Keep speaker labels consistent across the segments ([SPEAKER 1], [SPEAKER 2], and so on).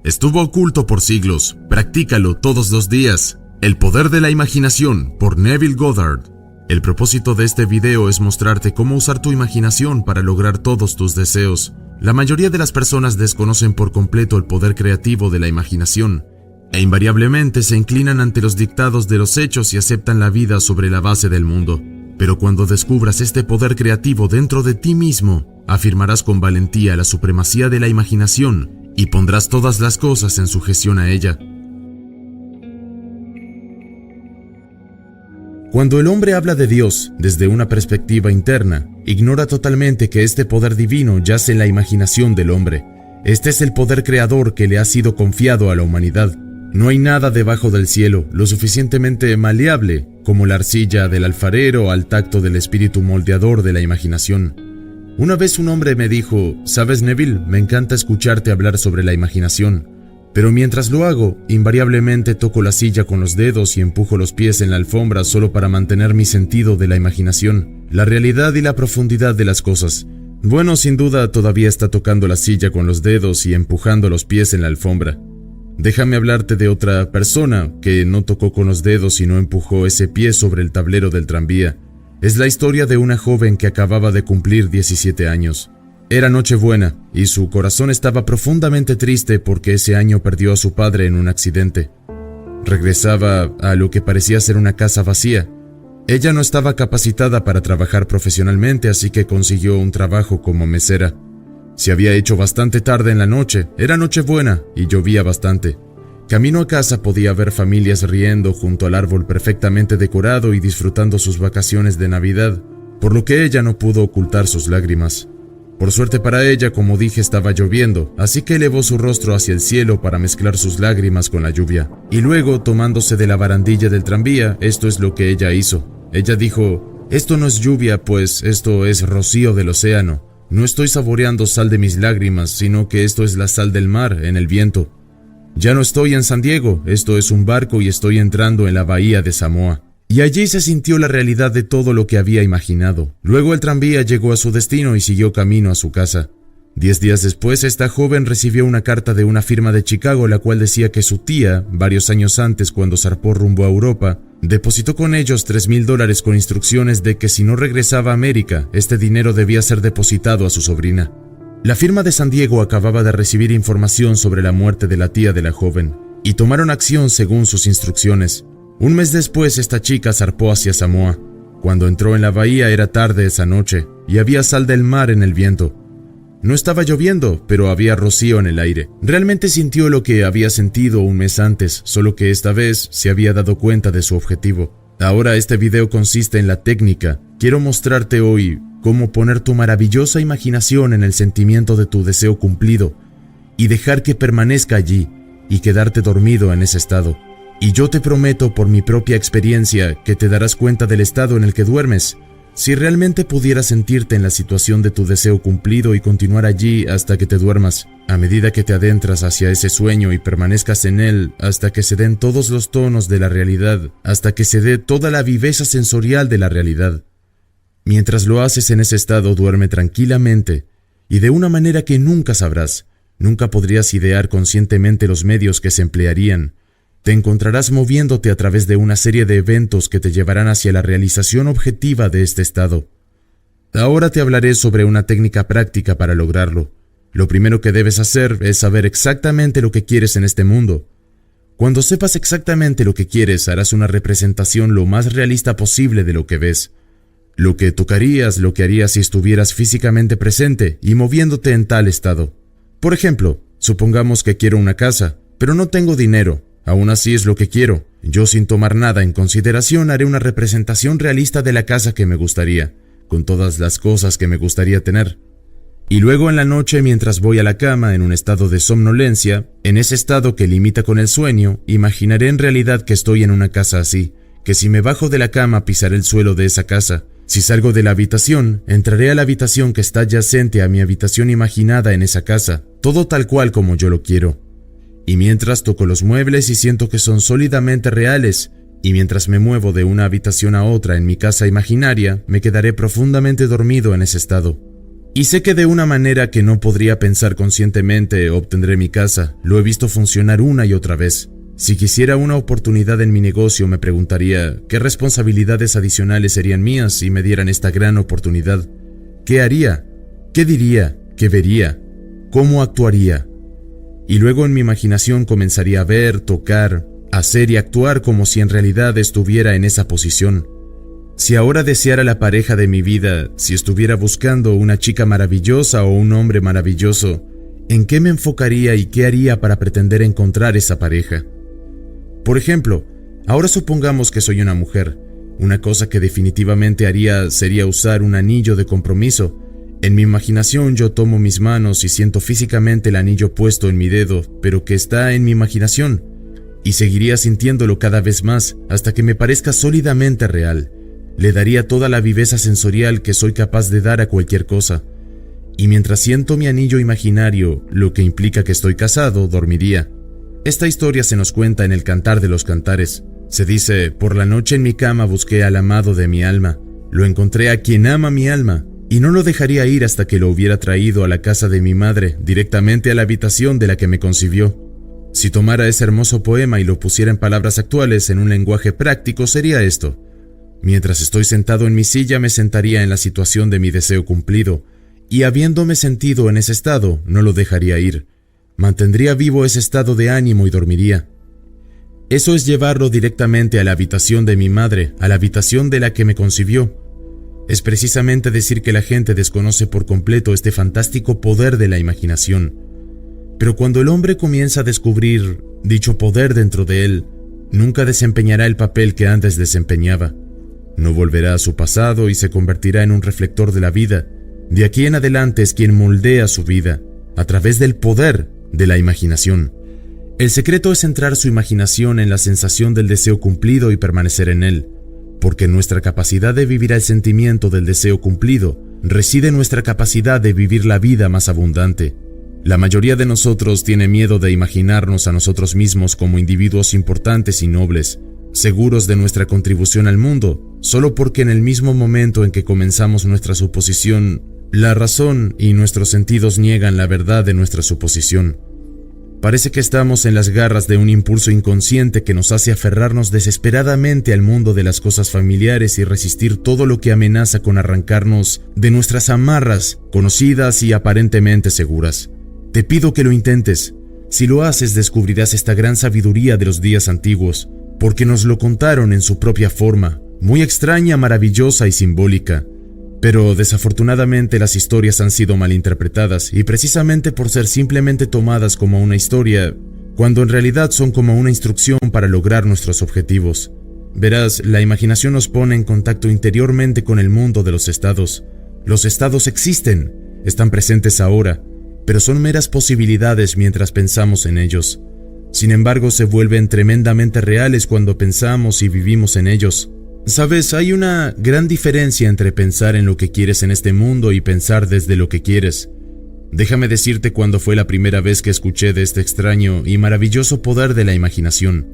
[SPEAKER 1] Estuvo oculto por siglos, practícalo todos los días. El poder de la imaginación, por Neville Goddard. El propósito de este video es mostrarte cómo usar tu imaginación para lograr todos tus deseos. La mayoría de las personas desconocen por completo el poder creativo de la imaginación, e invariablemente se inclinan ante los dictados de los hechos y aceptan la vida sobre la base del mundo. Pero cuando descubras este poder creativo dentro de ti mismo, afirmarás con valentía la supremacía de la imaginación y pondrás todas las cosas en sujeción a ella. Cuando el hombre habla de Dios desde una perspectiva interna, ignora totalmente que este poder divino yace en la imaginación del hombre. Este es el poder creador que le ha sido confiado a la humanidad. No hay nada debajo del cielo lo suficientemente maleable como la arcilla del alfarero al tacto del espíritu moldeador de la imaginación. Una vez un hombre me dijo: «¿Sabes, Neville? Me encanta escucharte hablar sobre la imaginación. Pero mientras lo hago, invariablemente toco la silla con los dedos y empujo los pies en la alfombra solo para mantener mi sentido de la imaginación, la realidad y la profundidad de las cosas». Bueno, sin duda todavía está tocando la silla con los dedos y empujando los pies en la alfombra. Déjame hablarte de otra persona que no tocó con los dedos y no empujó ese pie sobre el tablero del tranvía. Es la historia de una joven que acababa de cumplir 17 años. Era Nochebuena y su corazón estaba profundamente triste porque ese año perdió a su padre en un accidente. Regresaba a lo que parecía ser una casa vacía. Ella no estaba capacitada para trabajar profesionalmente, así que consiguió un trabajo como mesera. Se había hecho bastante tarde en la noche, era Nochebuena y llovía bastante. Camino a casa podía ver familias riendo junto al árbol perfectamente decorado y disfrutando sus vacaciones de Navidad, por lo que ella no pudo ocultar sus lágrimas. Por suerte para ella, como dije, estaba lloviendo, así que elevó su rostro hacia el cielo para mezclar sus lágrimas con la lluvia. Y luego, tomándose de la barandilla del tranvía, esto es lo que ella hizo. Ella dijo: «Esto no es lluvia, pues esto es rocío del océano. No estoy saboreando sal de mis lágrimas, sino que esto es la sal del mar en el viento. Ya no estoy en San Diego, esto es un barco y estoy entrando en la bahía de Samoa». Y allí se sintió la realidad de todo lo que había imaginado. Luego el tranvía llegó a su destino y siguió camino a su casa. 10 días después, esta joven recibió una carta de una firma de Chicago, la cual decía que su tía, varios años antes cuando zarpó rumbo a Europa, depositó con ellos $3,000 con instrucciones de que si no regresaba a América, este dinero debía ser depositado a su sobrina. La firma de San Diego acababa de recibir información sobre la muerte de la tía de la joven, y tomaron acción según sus instrucciones. Un mes después, esta chica zarpó hacia Samoa. Cuando entró en la bahía era tarde esa noche, y había sal del mar en el viento. No estaba lloviendo, pero había rocío en el aire. Realmente sintió lo que había sentido un mes antes, solo que esta vez se había dado cuenta de su objetivo. Ahora este video consiste en la técnica. Quiero mostrarte hoy cómo poner tu maravillosa imaginación en el sentimiento de tu deseo cumplido, y dejar que permanezca allí, y quedarte dormido en ese estado. Y yo te prometo por mi propia experiencia que te darás cuenta del estado en el que duermes. Si realmente pudieras sentirte en la situación de tu deseo cumplido y continuar allí hasta que te duermas, a medida que te adentras hacia ese sueño y permanezcas en él hasta que se den todos los tonos de la realidad, hasta que se dé toda la viveza sensorial de la realidad. Mientras lo haces en ese estado, duerme tranquilamente y de una manera que nunca sabrás. Nunca podrías idear conscientemente los medios que se emplearían. Te encontrarás moviéndote a través de una serie de eventos que te llevarán hacia la realización objetiva de este estado. Ahora te hablaré sobre una técnica práctica para lograrlo. Lo primero que debes hacer es saber exactamente lo que quieres en este mundo. Cuando sepas exactamente lo que quieres, harás una representación lo más realista posible de lo que ves. Lo que tocarías, lo que harías si estuvieras físicamente presente y moviéndote en tal estado. Por ejemplo, supongamos que quiero una casa, pero no tengo dinero. Aún así es lo que quiero. Yo, sin tomar nada en consideración, haré una representación realista de la casa que me gustaría, con todas las cosas que me gustaría tener. Y luego en la noche, mientras voy a la cama en un estado de somnolencia, en ese estado que limita con el sueño, imaginaré en realidad que estoy en una casa así, que si me bajo de la cama pisaré el suelo de esa casa. Si salgo de la habitación, entraré a la habitación que está adyacente a mi habitación imaginada en esa casa, todo tal cual como yo lo quiero. Y mientras toco los muebles y siento que son sólidamente reales, y mientras me muevo de una habitación a otra en mi casa imaginaria, me quedaré profundamente dormido en ese estado. Y sé que de una manera que no podría pensar conscientemente obtendré mi casa. Lo he visto funcionar una y otra vez. Si quisiera una oportunidad en mi negocio, me preguntaría qué responsabilidades adicionales serían mías si me dieran esta gran oportunidad. ¿Qué haría? ¿Qué diría? ¿Qué vería? ¿Cómo actuaría? Y luego en mi imaginación comenzaría a ver, tocar, hacer y actuar como si en realidad estuviera en esa posición. Si ahora deseara la pareja de mi vida, si estuviera buscando una chica maravillosa o un hombre maravilloso, ¿en qué me enfocaría y qué haría para pretender encontrar esa pareja? Por ejemplo, ahora supongamos que soy una mujer. Una cosa que definitivamente haría sería usar un anillo de compromiso. En mi imaginación yo tomo mis manos y siento físicamente el anillo puesto en mi dedo, pero que está en mi imaginación, y seguiría sintiéndolo cada vez más hasta que me parezca sólidamente real. Le daría toda la viveza sensorial que soy capaz de dar a cualquier cosa. Y mientras siento mi anillo imaginario, lo que implica que estoy casado, dormiría. Esta historia se nos cuenta en el Cantar de los Cantares. Se dice: por la noche en mi cama busqué al amado de mi alma. Lo encontré a quien ama mi alma, y no lo dejaría ir hasta que lo hubiera traído a la casa de mi madre, directamente a la habitación de la que me concibió. Si tomara ese hermoso poema y lo pusiera en palabras actuales, en un lenguaje práctico, sería esto: mientras estoy sentado en mi silla, me sentaría en la situación de mi deseo cumplido, y habiéndome sentido en ese estado, no lo dejaría ir. Mantendría vivo ese estado de ánimo y dormiría. Eso es llevarlo directamente a la habitación de mi madre, a la habitación de la que me concibió. Es precisamente decir que la gente desconoce por completo este fantástico poder de la imaginación. Pero cuando el hombre comienza a descubrir dicho poder dentro de él, nunca desempeñará el papel que antes desempeñaba. No volverá a su pasado y se convertirá en un reflector de la vida. De aquí en adelante es quien moldea su vida, a través del poder de la imaginación. El secreto es centrar su imaginación en la sensación del deseo cumplido y permanecer en él, porque en nuestra capacidad de vivir el sentimiento del deseo cumplido reside nuestra capacidad de vivir la vida más abundante. La mayoría de nosotros tiene miedo de imaginarnos a nosotros mismos como individuos importantes y nobles, seguros de nuestra contribución al mundo, solo porque en el mismo momento en que comenzamos nuestra suposición, la razón y nuestros sentidos niegan la verdad de nuestra suposición. Parece que estamos en las garras de un impulso inconsciente que nos hace aferrarnos desesperadamente al mundo de las cosas familiares y resistir todo lo que amenaza con arrancarnos de nuestras amarras, conocidas y aparentemente seguras. Te pido que lo intentes. Si lo haces, descubrirás esta gran sabiduría de los días antiguos, porque nos lo contaron en su propia forma, muy extraña, maravillosa y simbólica. Pero desafortunadamente las historias han sido malinterpretadas y precisamente por ser simplemente tomadas como una historia, cuando en realidad son como una instrucción para lograr nuestros objetivos. Verás, la imaginación nos pone en contacto interiormente con el mundo de los estados. Los estados existen, están presentes ahora, pero son meras posibilidades mientras pensamos en ellos. Sin embargo, se vuelven tremendamente reales cuando pensamos y vivimos en ellos. Sabes, hay una gran diferencia entre pensar en lo que quieres en este mundo y pensar desde lo que quieres. Déjame decirte cuándo fue la primera vez que escuché de este extraño y maravilloso poder de la imaginación.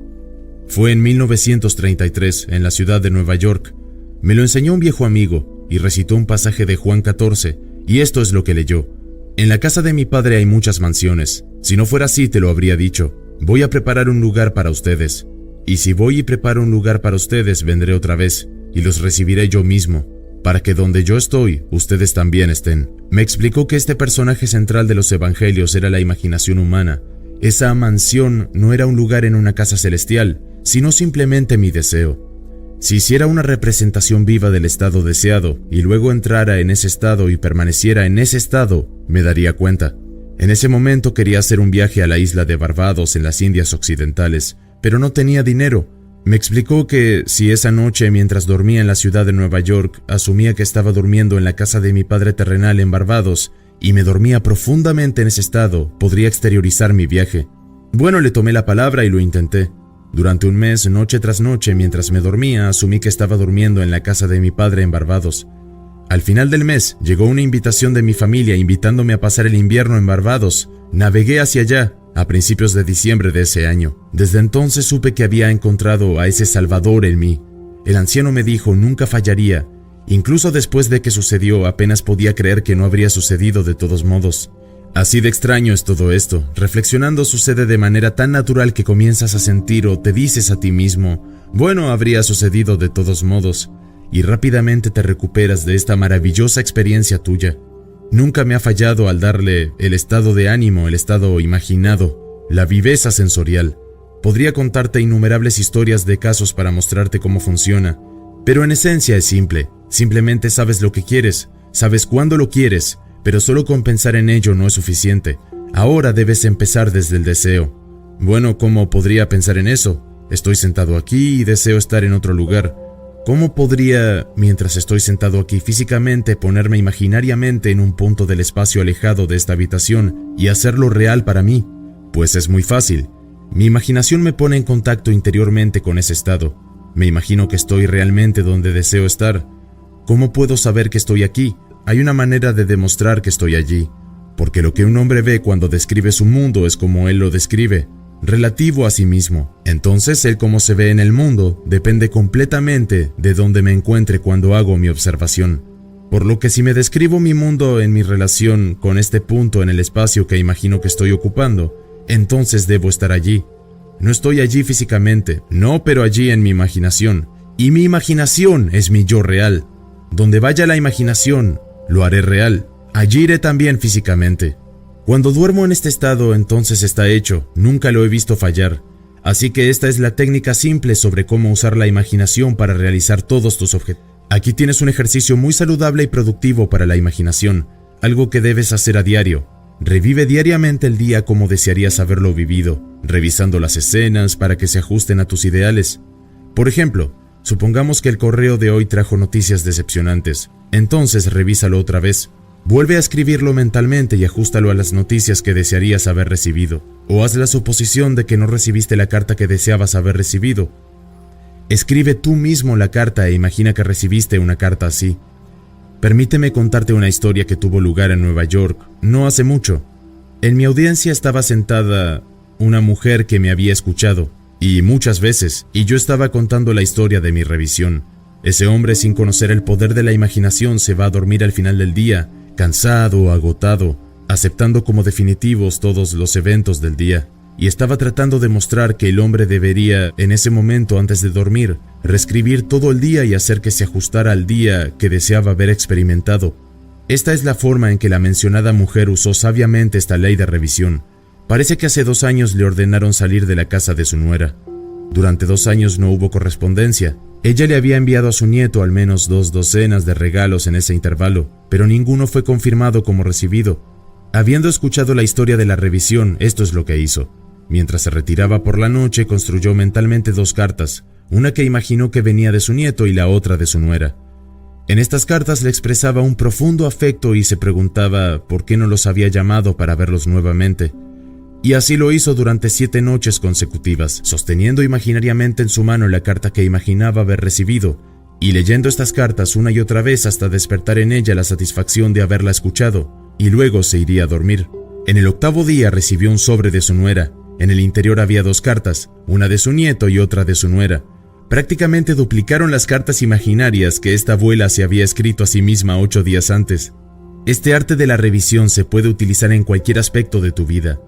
[SPEAKER 1] Fue en 1933, en la ciudad de Nueva York. Me lo enseñó un viejo amigo y recitó un pasaje de Juan 14, y esto es lo que leyó. En la casa de mi padre hay muchas mansiones. Si no fuera así, te lo habría dicho. Voy a preparar un lugar para ustedes. Y si voy y preparo un lugar para ustedes, vendré otra vez, y los recibiré yo mismo, para que donde yo estoy, ustedes también estén. Me explicó que este personaje central de los evangelios era la imaginación humana. Esa mansión no era un lugar en una casa celestial, sino simplemente mi deseo. Si hiciera una representación viva del estado deseado, y luego entrara en ese estado y permaneciera en ese estado, me daría cuenta. En ese momento quería hacer un viaje a la isla de Barbados en las Indias Occidentales, pero no tenía dinero. Me explicó que si esa noche mientras dormía en la ciudad de Nueva York asumía que estaba durmiendo en la casa de mi padre terrenal en Barbados y me dormía profundamente en ese estado, podría exteriorizar mi viaje. Bueno, le tomé la palabra y lo intenté. Durante un mes, noche tras noche, mientras me dormía, asumí que estaba durmiendo en la casa de mi padre en Barbados. Al final del mes, llegó una invitación de mi familia invitándome a pasar el invierno en Barbados. Navegué hacia allá a principios de diciembre de ese año. Desde entonces supe que había encontrado a ese Salvador en mí. El anciano me dijo nunca fallaría, Incluso después de que sucedió, apenas podía creer que no habría sucedido de todos modos. Así de extraño es todo esto. Reflexionando sucede de manera tan natural que comienzas a sentir o te dices a ti mismo, bueno, habría sucedido de todos modos, y rápidamente te recuperas de esta maravillosa experiencia tuya. Nunca me ha fallado al darle el estado de ánimo, el estado imaginado, la viveza sensorial. Podría contarte innumerables historias de casos para mostrarte cómo funciona, pero en esencia es simple. Simplemente sabes lo que quieres, sabes cuándo lo quieres, pero solo con pensar en ello no es suficiente. Ahora debes empezar desde el deseo. Bueno, ¿cómo podría pensar en eso? Estoy sentado aquí y deseo estar en otro lugar. ¿Cómo podría, mientras estoy sentado aquí físicamente, ponerme imaginariamente en un punto del espacio alejado de esta habitación y hacerlo real para mí? Pues es muy fácil. Mi imaginación me pone en contacto interiormente con ese estado. Me imagino que estoy realmente donde deseo estar. ¿Cómo puedo saber que estoy aquí? Hay una manera de demostrar que estoy allí, porque lo que un hombre ve cuando describe su mundo es como él lo describe, relativo a sí mismo. Entonces, el cómo se ve en el mundo depende completamente de dónde me encuentre cuando hago mi observación. Por lo que si me describo mi mundo en mi relación con este punto en el espacio que imagino que estoy ocupando, entonces debo estar allí. No estoy allí físicamente, no, pero allí en mi imaginación. Y mi imaginación es mi yo real. Donde vaya la imaginación, lo haré real. Allí iré también físicamente. Cuando duermo en este estado, entonces está hecho. Nunca lo he visto fallar. Así que esta es la técnica simple sobre cómo usar la imaginación para realizar todos tus objetivos. Aquí tienes un ejercicio muy saludable y productivo para la imaginación, algo que debes hacer a diario. Revive diariamente el día como desearías haberlo vivido, revisando las escenas para que se ajusten a tus ideales. Por ejemplo, supongamos que el correo de hoy trajo noticias decepcionantes. Entonces revísalo otra vez. Vuelve a escribirlo mentalmente y ajústalo a las noticias que desearías haber recibido. O haz la suposición de que no recibiste la carta que deseabas haber recibido. Escribe tú mismo la carta e imagina que recibiste una carta así. Permíteme contarte una historia que tuvo lugar en Nueva York no hace mucho. En mi audiencia estaba sentada una mujer que me había escuchado. Y muchas veces, y yo estaba contando la historia de mi revisión. Ese hombre, sin conocer el poder de la imaginación, se va a dormir al final del día, cansado, agotado, aceptando como definitivos todos los eventos del día. Y estaba tratando de mostrar que el hombre debería, en ese momento antes de dormir, reescribir todo el día y hacer que se ajustara al día que deseaba haber experimentado. Esta es la forma en que la mencionada mujer usó sabiamente esta ley de revisión. Parece que hace 2 años le ordenaron salir de la casa de su nuera. Durante 2 años no hubo correspondencia. Ella le había enviado a su nieto al menos 2 docenas de regalos en ese intervalo, pero ninguno fue confirmado como recibido. Habiendo escuchado la historia de la revisión, esto es lo que hizo. Mientras se retiraba por la noche, construyó mentalmente 2 cartas, una que imaginó que venía de su nieto y la otra de su nuera. En estas cartas le expresaba un profundo afecto y se preguntaba por qué no los había llamado para verlos nuevamente. Y así lo hizo durante 7 noches consecutivas, sosteniendo imaginariamente en su mano la carta que imaginaba haber recibido, y leyendo estas cartas una y otra vez hasta despertar en ella la satisfacción de haberla escuchado, y luego se iría a dormir. En el 8º día recibió un sobre de su nuera. En el interior había 2 cartas, una de su nieto y otra de su nuera. Prácticamente duplicaron las cartas imaginarias que esta abuela se había escrito a sí misma 8 días antes. Este arte de la revisión se puede utilizar en cualquier aspecto de tu vida.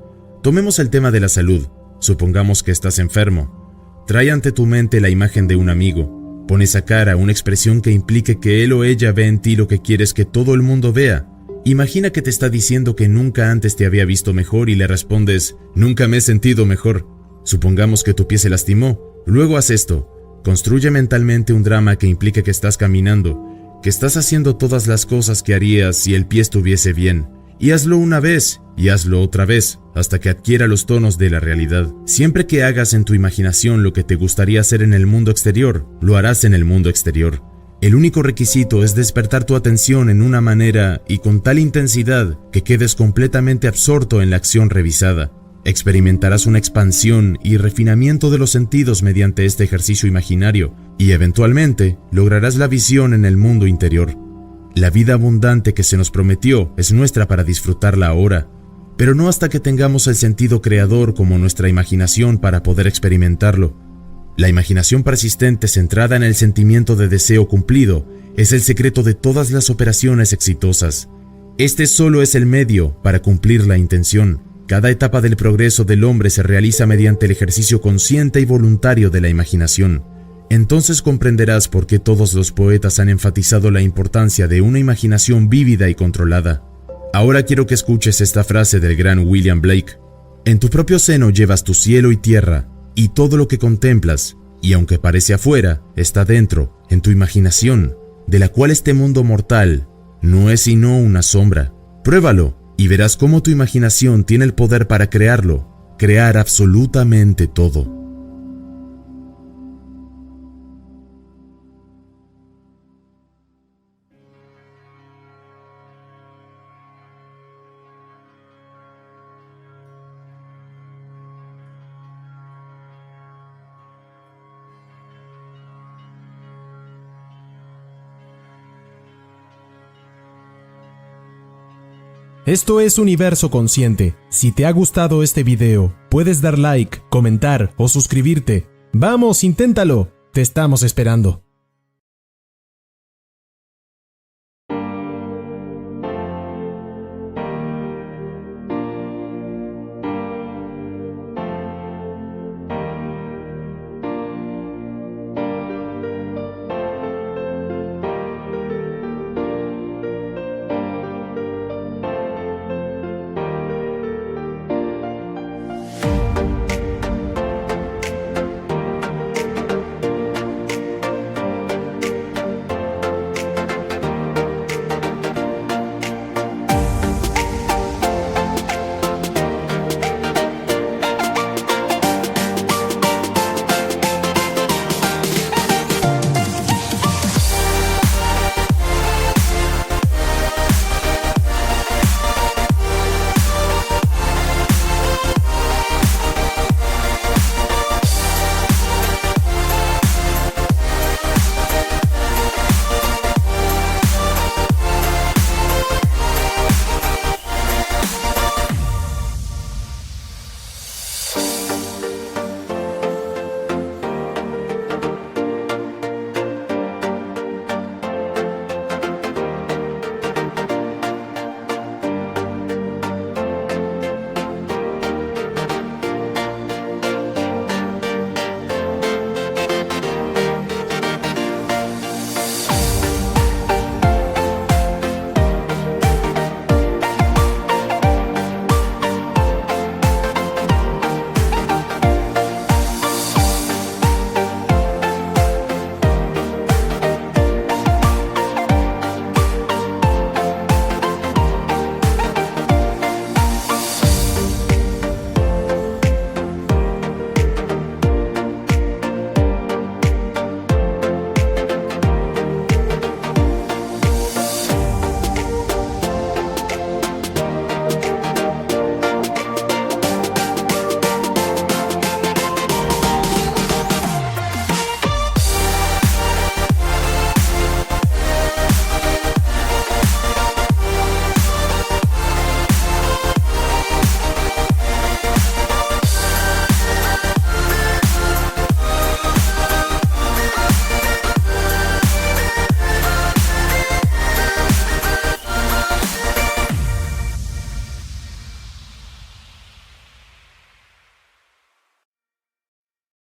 [SPEAKER 1] Tomemos el tema de la salud. Supongamos que estás enfermo. Trae ante tu mente la imagen de un amigo. Pon esa cara, una expresión que implique que él o ella ve en ti lo que quieres que todo el mundo vea. Imagina que te está diciendo que nunca antes te había visto mejor y le respondes, nunca me he sentido mejor. Supongamos que tu pie se lastimó. Luego haz esto. Construye mentalmente un drama que implique que estás caminando, que estás haciendo todas las cosas que harías si el pie estuviese bien. Y hazlo una vez, y hazlo otra vez, hasta que adquiera los tonos de la realidad. Siempre que hagas en tu imaginación lo que te gustaría hacer en el mundo exterior, lo harás en el mundo exterior. El único requisito es despertar tu atención en una manera y con tal intensidad que quedes completamente absorto en la acción revisada. Experimentarás una expansión y refinamiento de los sentidos mediante este ejercicio imaginario, y eventualmente lograrás la visión en el mundo interior. La vida abundante que se nos prometió es nuestra para disfrutarla ahora, pero no hasta que tengamos el sentido creador como nuestra imaginación para poder experimentarlo. La imaginación persistente centrada en el sentimiento de deseo cumplido es el secreto de todas las operaciones exitosas. Este solo es el medio para cumplir la intención. Cada etapa del progreso del hombre se realiza mediante el ejercicio consciente y voluntario de la imaginación. Entonces comprenderás por qué todos los poetas han enfatizado la importancia de una imaginación vívida y controlada. Ahora quiero que escuches esta frase del gran William Blake. En tu propio seno llevas tu cielo y tierra, y todo lo que contemplas, y aunque parece afuera, está dentro, en tu imaginación, de la cual este mundo mortal no es sino una sombra. Pruébalo, y verás cómo tu imaginación tiene el poder para crearlo, crear absolutamente todo.
[SPEAKER 2] Esto es Universo Consciente. Si te ha gustado este video, puedes dar like, comentar o suscribirte. ¡Vamos, inténtalo! Te estamos esperando.